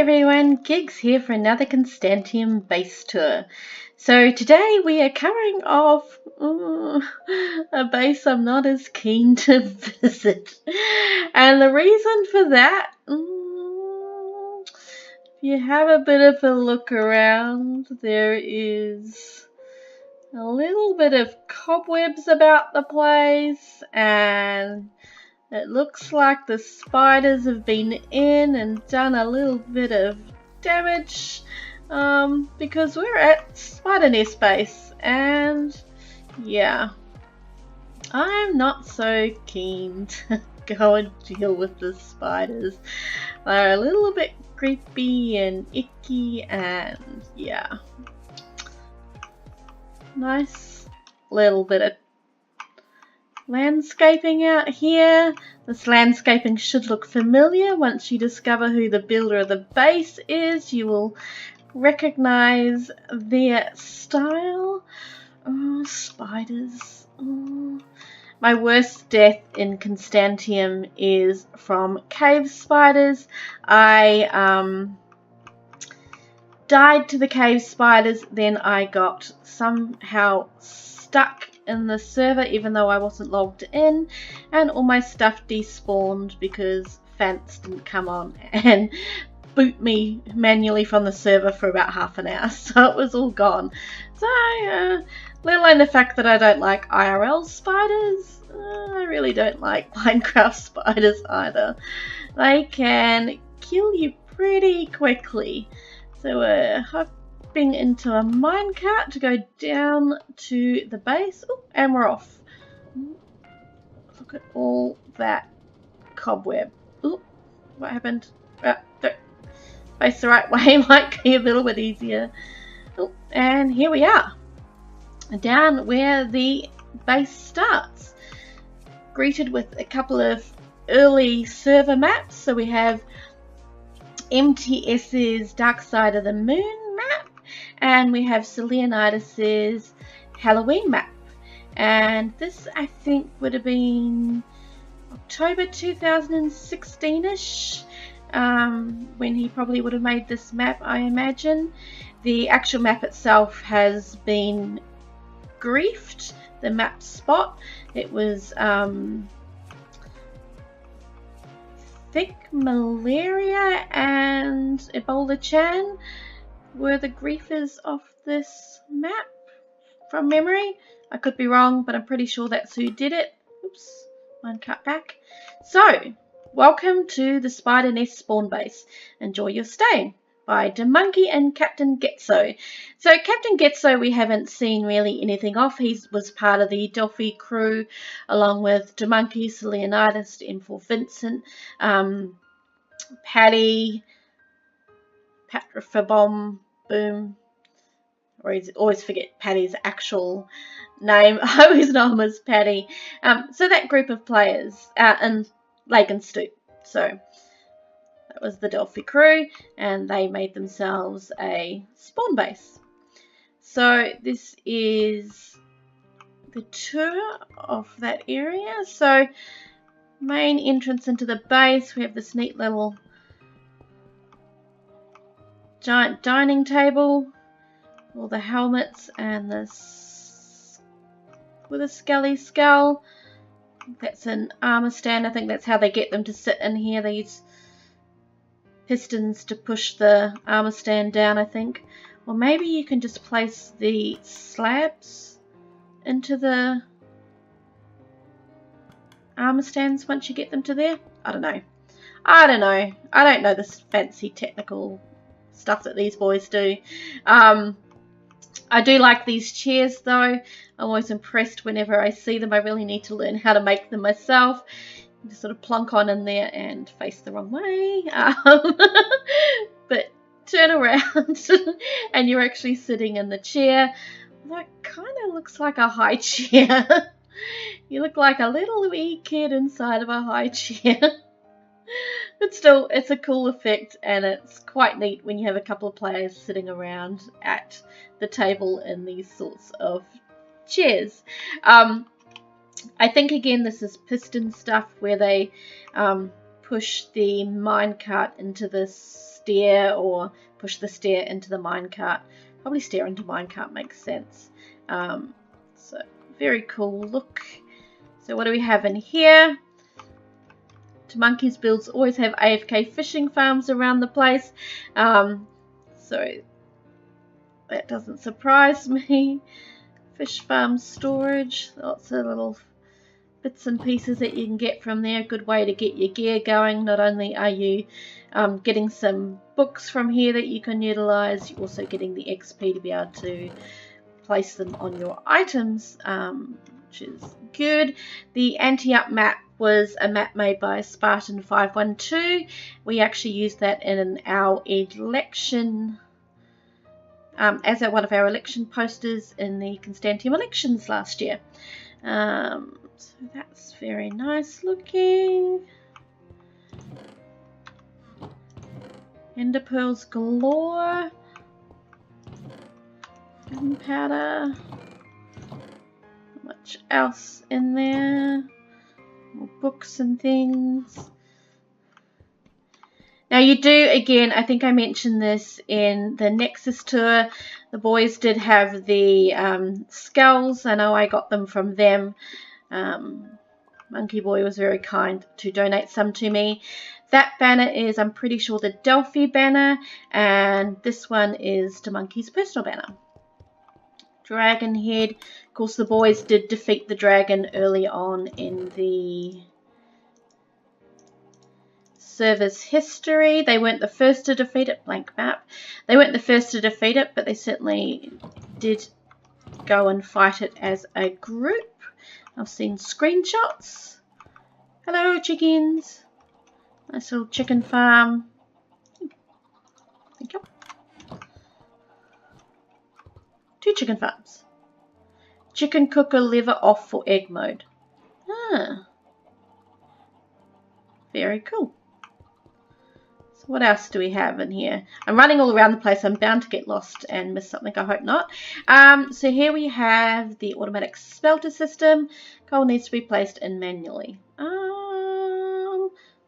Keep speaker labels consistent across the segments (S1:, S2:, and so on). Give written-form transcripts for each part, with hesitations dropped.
S1: everyone, Gigs here for another Constantiam base tour. So today we are covering off a base I'm not as keen to visit. And the reason for that, if you have a bit of a look around, there is a little bit of cobwebs about the place, and it looks like the spiders have been in and done a little bit of damage because we're at Spider Nest Base, and yeah, I'm not so keen to go and deal with the spiders. They're a little bit creepy and icky, and yeah, nice little bit of landscaping out here. This landscaping should look familiar. Once you discover who the builder of the base is, you will recognize their style. Oh, spiders. Oh. My worst death in Constantiam is from cave spiders. I died to the cave spiders, then I got somehow stuck in the server even though I wasn't logged in, and all my stuff despawned because Fants didn't come on and boot me manually from the server for about half an hour, so it was all gone. So let alone the fact that I don't like IRL spiders, I really don't like Minecraft spiders either. They can kill you pretty quickly. So we're hopping into a minecart to go down to the base. Ooh, and we're off. Look at all that cobweb. Ooh, what happened? Face the right way might be a little bit easier. Ooh, and here we are, down where the base starts. Greeted with a couple of early server maps. So we have MTS's Dark Side of the Moon map, and we have Selenitis's Halloween map. And this, I think, would have been October 2016-ish, when he probably would have made this map, I imagine. The actual map itself has been griefed, the map spot. It was think malaria and Ebola Chan were the griefers of this map from memory. I could be wrong, but I'm pretty sure that's who did it. Oops, mine cut back. So, welcome to the Spider Nest spawn base. Enjoy your stay. By Dmonki and CaptainGetz. So CaptainGetz we haven't seen really anything of. He was part of the Delphi Crew along with Dmonki, Selenitis, M4 Vincent, Paddy, Patrafabom, Boom. I always forget Paddy's actual name. I always know him as Paddy. So that group of players in Lake and Stoop. So that was the Delphi Crew, and they made themselves a spawn base. So this is the tour of that area. So main entrance into the base, we have this neat little giant dining table, all the helmets, and this with a skelly skull. That's an armor stand. I think that's how they get them to sit in here. They use pistons to push the armor stand down, I think. Or maybe you can just place the slabs into the armor stands once you get them to there. I don't know. I don't know this fancy technical stuff that these boys do. I do like these chairs though. I'm always impressed whenever I see them. I really need to learn how to make them myself. Just sort of plunk on in there and face the wrong way, but turn around and you're actually sitting in the chair. That kind of looks like a high chair. You look like a little wee kid inside of a high chair. But still, it's a cool effect, and it's quite neat when you have a couple of players sitting around at the table in these sorts of chairs. I think again this is piston stuff where they push the minecart into this stair or push the stair into the minecart. Probably stair into minecart makes sense. So very cool look. So what do we have in here? Dmonki's builds always have AFK fishing farms around the place. So that doesn't surprise me. Fish farm storage, lots of little bits and pieces that you can get from there. Good way to get your gear going. Not only are you getting some books from here that you can utilize, you're also getting the XP to be able to place them on your items, which is good. The anti-up map was a map made by Spartan512. We actually used that in our election, as one of our election posters in the Constantiam elections last year. So that's very nice looking. Ender pearls galore. Gunpowder. Not much else in there. More books and things. Now you do, again, I think I mentioned this in the Nexus tour, the boys did have the skulls. I know I got them from them. Monkey Boy was very kind to donate some to me. That banner is, I'm pretty sure, the Delphi banner, and this one is Dmonki's personal banner. Dragon head. Of course, the boys did defeat the dragon early on in the server's history. They weren't the first to defeat it. Blank map. They weren't the first to defeat it, but they certainly did go and fight it as a group. I've seen screenshots. Hello, chickens. Nice little chicken farm. Thank you. 2 chicken farms. Chicken cooker lever off for egg mode. Ah. Very cool. So what else do we have in here? I'm running all around the place. I'm bound to get lost and miss something. I hope not. So here we have the automatic smelter system. Coal needs to be placed in manually.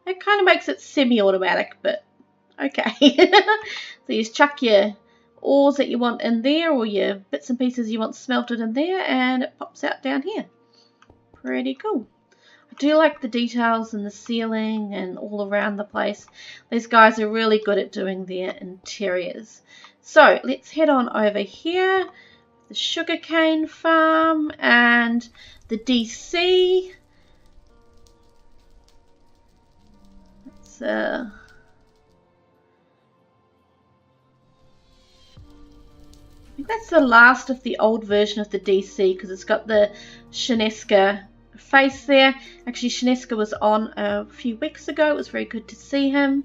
S1: That kind of makes it semi-automatic, but okay. So you just chuck your ores that you want in there, or your bits and pieces you want smelted in there, and it pops out down here. Pretty cool. I do like the details in the ceiling and all around the place. These guys are really good at doing their interiors. So let's head on over here. The sugarcane farm and the DC. I think that's the last of the old version of the DC, because it's got the Shineska face there. Actually, Shineska was on a few weeks ago. It was very good to see him.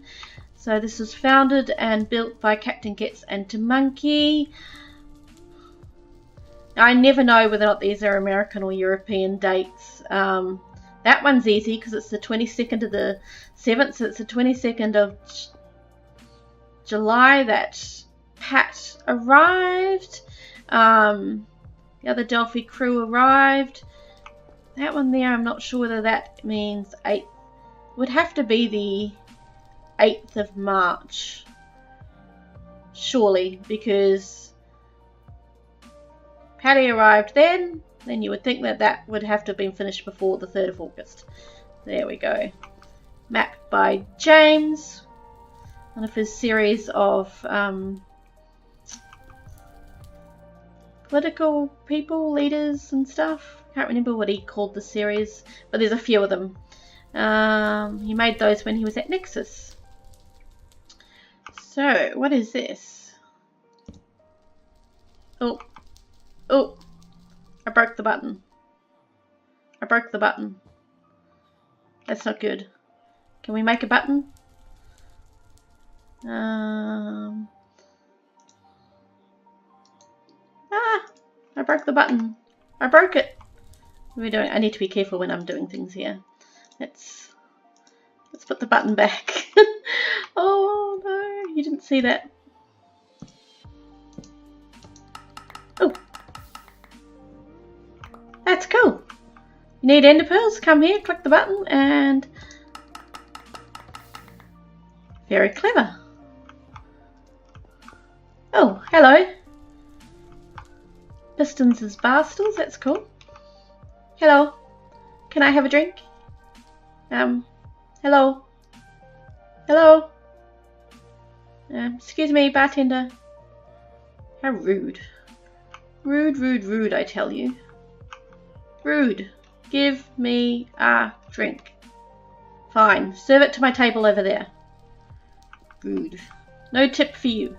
S1: So this was founded and built by CaptainGetz and Dmonki. I never know whether or not these are American or European dates. That one's easy because it's the 22nd of the 7th, so it's the 22nd of July that Pat arrived. The other Delphi Crew arrived. That one there, I'm not sure whether that means 8. Would have to be the 8th of March. Surely, because Patty arrived then you would think that that would have to have been finished before the 3rd of August. There we go. Map by James. One of his series of political people, leaders and stuff. Can't remember what he called the series, but there's a few of them. He made those when he was at Nexus. So, what is this? Oh, I broke the button. I broke the button. That's not good. Can we make a button? I broke the button. I broke it. I need to be careful when I'm doing things here. Let's put the button back. Oh no, you didn't see that. Oh, that's cool. You need ender pearls? Come here, click the button, and very clever. Oh, hello. Pistons as bar stools, that's cool. Hello. Can I have a drink? Hello. Hello. Excuse me, bartender. How rude. Rude, rude, rude, I tell you. Rude. Give me a drink. Fine. Serve it to my table over there. Rude. No tip for you.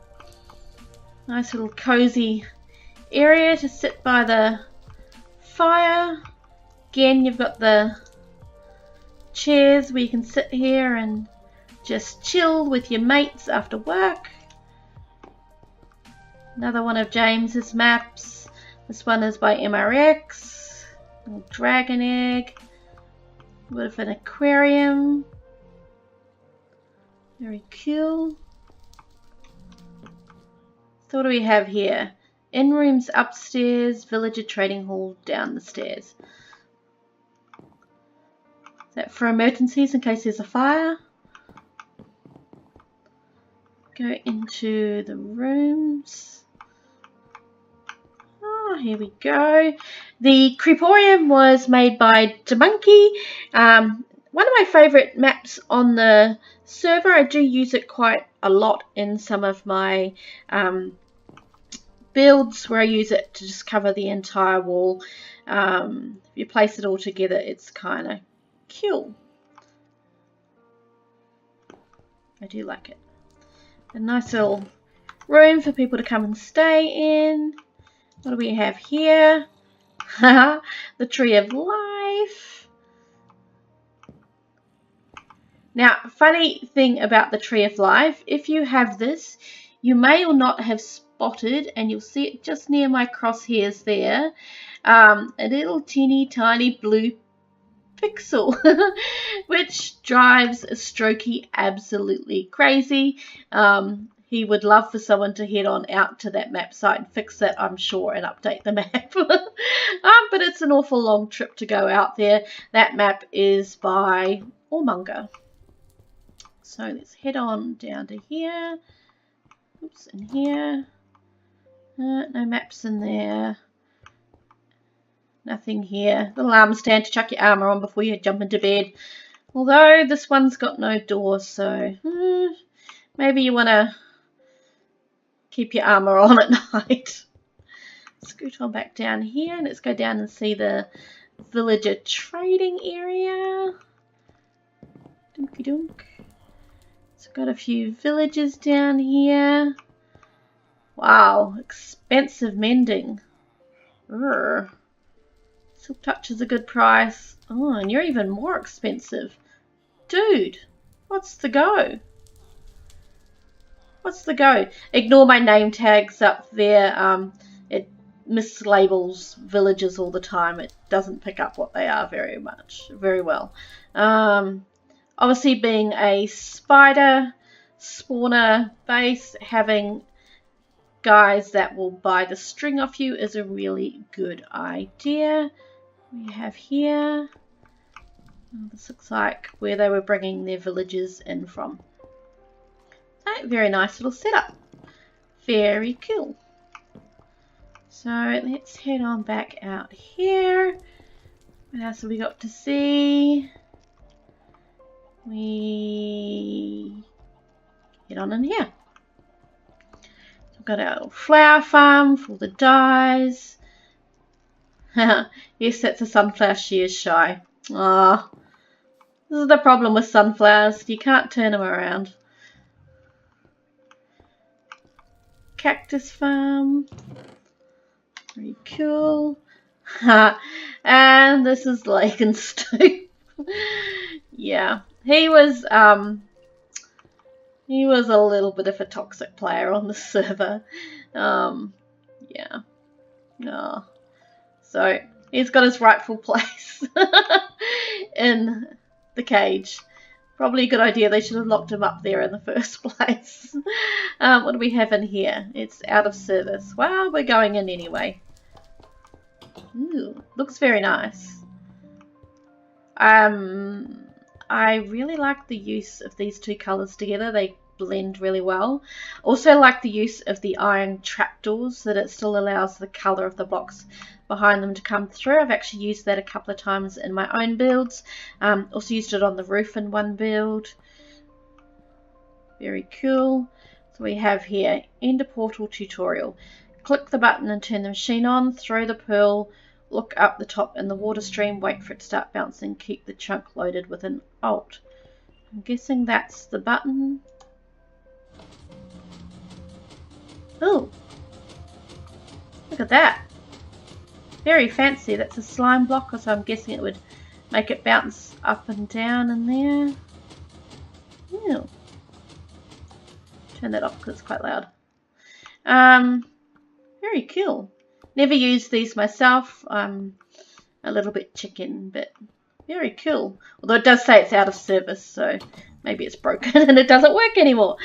S1: Nice little cozy area to sit by the fire. Again, you've got the chairs where you can sit here and just chill with your mates after work. Another one of James's maps. This one is by MRX. Little dragon egg. A bit of an aquarium. Very cool. So what do we have here? In rooms upstairs, villager trading hall down the stairs. Is that for emergencies in case there's a fire? Go into the rooms. Oh, here we go. The Creeporium was made by Dmonki. One of my favourite maps on the server. I do use it quite a lot in some of my builds where I use it to just cover the entire wall. If you place it all together, it's kind of cool. I do like it. A nice little room for people to come and stay in. What do we have here? The Tree of Life. Now, funny thing about the Tree of Life, if you have this, you may or not have spotted, and you'll see it just near my crosshairs there, a little teeny tiny blue pixel, which drives Strokey absolutely crazy. He would love for someone to head on out to that map site and fix that, I'm sure, and update the map. But it's an awful long trip to go out there. That map is by Ormunga. So let's head on down to here. Oops, in here. No maps in there. Nothing here. Little arm stand to chuck your armour on before you jump into bed. Although this one's got no door, so maybe you want to keep your armour on at night. Scoot on back down here. Let's go down and see the villager trading area. Donkey donk. So got a few villagers down here. Wow, expensive mending. Urgh. Silk Touch is a good price. Oh, and you're even more expensive. Dude, what's the go? What's the go? Ignore my name tags up there. It mislabels villages all the time. It doesn't pick up what they are very well. Obviously, being a spider spawner base, having guys that will buy the string off you is a really good idea. We have here, this looks like where they were bringing their villagers in from. Oh, very nice little setup. Very cool. So let's head on back out here. What else have we got to see? We get on in here. So we've got our little flower farm for the dyes. Yes, that's a sunflower. She is shy. Ah, this is the problem with sunflowers. You can't turn them around. Cactus farm. Very cool. And this is Lake and Stew. Yeah, he was a little bit of a toxic player on the server. Yeah. Oh. So he's got his rightful place in the cage. Probably a good idea. They should have locked him up there in the first place. What do we have in here? It's out of service. Well, we're going in anyway. Ooh, looks very nice. I really like the use of these two colours together. They blend really well. Also like the use of the iron trapdoors, that it still allows the color of the blocks behind them to come through. I've actually used that a couple of times in my own builds. Also used it on the roof in one build. Very cool. So we have here Ender Portal tutorial. Click the button and turn the machine on. Throw the pearl. Look up the top in the water stream. Wait for it to start bouncing. Keep the chunk loaded with an Alt. I'm guessing that's the button. Oh, look at that. Very fancy. That's a slime block, so I'm guessing it would make it bounce up and down in there. Ew. Turn that off because it's quite loud. Very cool. Never used these myself. I'm a little bit chicken, but very cool. Although it does say it's out of service, so maybe it's broken and it doesn't work anymore.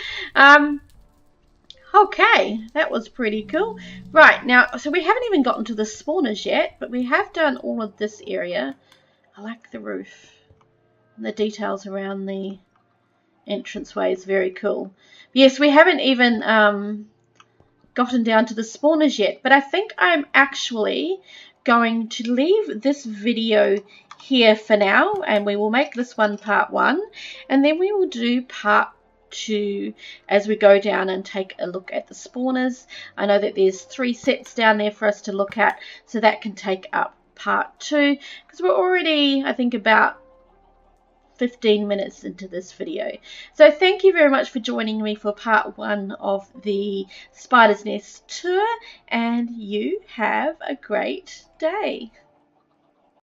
S1: Okay, that was pretty cool. Right, now, so we haven't even gotten to the spawners yet, but we have done all of this area. I like the roof. And the details around the entranceway is very cool. Yes, we haven't even gotten down to the spawners yet, but I think I'm actually going to leave this video here for now, and we will make this one part 1, and then we will do part 2 as we go down and take a look at the spawners. I know that there's 3 sets down there for us to look at, so that can take up part 2, because we're already, I think, about 15 minutes into this video. So thank you very much for joining me for part 1 of the Spider's Nest tour, and you have a great day.